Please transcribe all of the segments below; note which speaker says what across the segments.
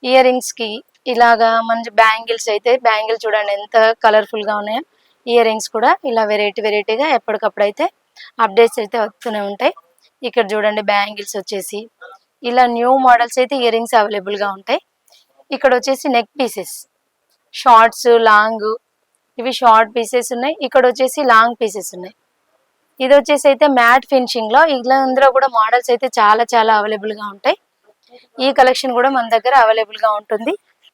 Speaker 1: Ear rings కి ఇలాగా మంచి బ్యాంగిల్స్ అయితే బ్యాంగిల్ చూడండి ఎంత కలర్ఫుల్ గా ఉన్నాయో. ఇయర్ రింగ్స్ కూడా ఇలా వెరైటీగా ఎప్పటికప్పుడు అయితే అప్డేట్స్ అయితే వస్తూనే ఉంటాయి. ఇక్కడ చూడండి బ్యాంగిల్స్ వచ్చేసి ఇలా న్యూ మోడల్స్ అయితే ఇయర్ రింగ్స్ అవైలబుల్ గా ఉంటాయి. ఇక్కడ వచ్చేసి నెక్ పీసెస్ షార్ట్స్ లాంగ్, ఇవి షార్ట్ పీసెస్ ఉన్నాయి. ఇక్కడ వచ్చేసి లాంగ్ పీసెస్ ఉన్నాయి. ఇది వచ్చేసి అయితే మ్యాట్ ఫినిషింగ్ లో ఇలా ఇందులో కూడా మోడల్స్ అయితే చాలా అవైలబుల్ గా ఉంటాయి. ఈ కలెక్షన్ కూడా మన దగ్గర అవైలబుల్ గా ఉంటుంది.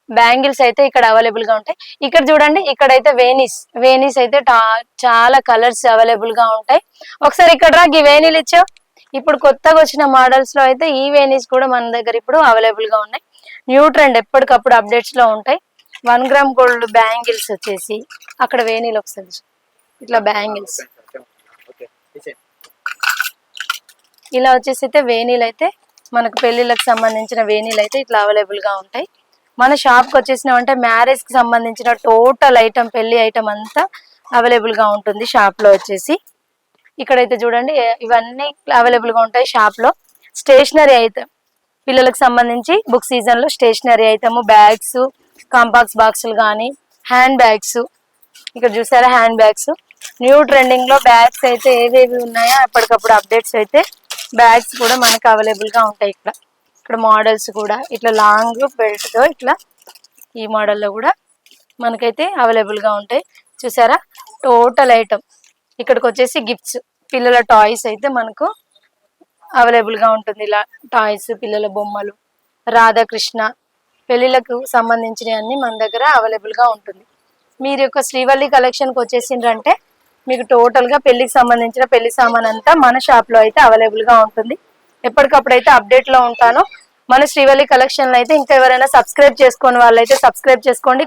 Speaker 1: బ్యాంగిల్స్ అయితే ఇక్కడ అవైలబుల్ గా ఉంటాయి. ఇక్కడ చూడండి ఇక్కడైతే వేనీస్ అయితే చాలా కలర్స్ అవైలబుల్ గా ఉంటాయి. ఒకసారి ఇక్కడ రా ఈ వేనీలు ఇచ్చావు. ఇప్పుడు కొత్తగా వచ్చిన మోడల్స్ లో అయితే ఈ వేనీస్ కూడా మన దగ్గర ఇప్పుడు అవైలబుల్ గా ఉన్నాయి. న్యూ ట్రెండ్ ఎప్పటికప్పుడు అప్డేట్స్ లో ఉంటాయి. 1 గ్రామ్ గోల్డ్ బ్యాంగిల్స్ వచ్చేసి అక్కడ వేనీలు ఒకసారి ఇట్లా బ్యాంగిల్స్ ఇలా వచ్చేసి అయితే వేనీలు అయితే మనకు పెళ్లిళ్ళకి సంబంధించిన వేనీలు అయితే ఇట్లా అవైలబుల్ గా ఉంటాయి. మన షాప్ కి వచ్చేసినామంటే మ్యారేజ్ కి సంబంధించిన టోటల్ ఐటమ్ పెళ్లి ఐటమ్ అంతా అవైలబుల్ గా ఉంటుంది షాప్ లో వచ్చేసి. ఇక్కడైతే చూడండి ఇవన్నీ అవైలబుల్ గా ఉంటాయి షాప్ లో. స్టేషనరీ అయితే పిల్లలకు సంబంధించి బుక్ సీజన్ లో స్టేషనరీ ఐటమ్ బ్యాగ్స్, కాంపాక్స్ బాక్సులు కానీ హ్యాండ్ బ్యాగ్స్, ఇక్కడ చూసారా హ్యాండ్ బ్యాగ్స్ న్యూ ట్రెండింగ్ లో బ్యాగ్స్ అయితే ఏవేవి ఉన్నాయో ఎప్పటికప్పుడు అప్డేట్స్ అయితే బ్యాగ్స్ కూడా మనకు అవైలబుల్ గా ఉంటాయి. ఇక్కడ మోడల్స్ కూడా ఇట్లా లాంగ్ బెల్ట్ తో ఇట్లా ఈ మోడల్లో కూడా మనకైతే అవైలబుల్ గా ఉంటాయి. చూసారా టోటల్ ఐటమ్. ఇక్కడికి వచ్చేసి గిఫ్ట్స్ పిల్లల టాయ్స్ అయితే మనకు అవైలబుల్ గా ఉంటుంది. ఇలా టాయ్స్ పిల్లల బొమ్మలు రాధాకృష్ణ పెళ్లిలకు సంబంధించినవన్నీ మన దగ్గర అవైలబుల్ గా ఉంటుంది. మీరు యొక్క శ్రీవల్లి కలెక్షన్ కి వచ్చేసిండ్రంటే మీకు టోటల్ గా పెళ్లికి సంబంధించిన పెళ్లి సామాన్ అంతా మన షాప్ లో అయితే అవైలబుల్ గా ఉంటుంది. ఎప్పటికప్పుడు అయితే అప్డేట్ లో ఉంటాను. మన శ్రీవల్లి కలెక్షన్ అయితే ఇంకా ఎవరైనా సబ్స్క్రైబ్ చేసుకోని వాళ్ళైతే సబ్స్క్రైబ్ చేసుకోండి.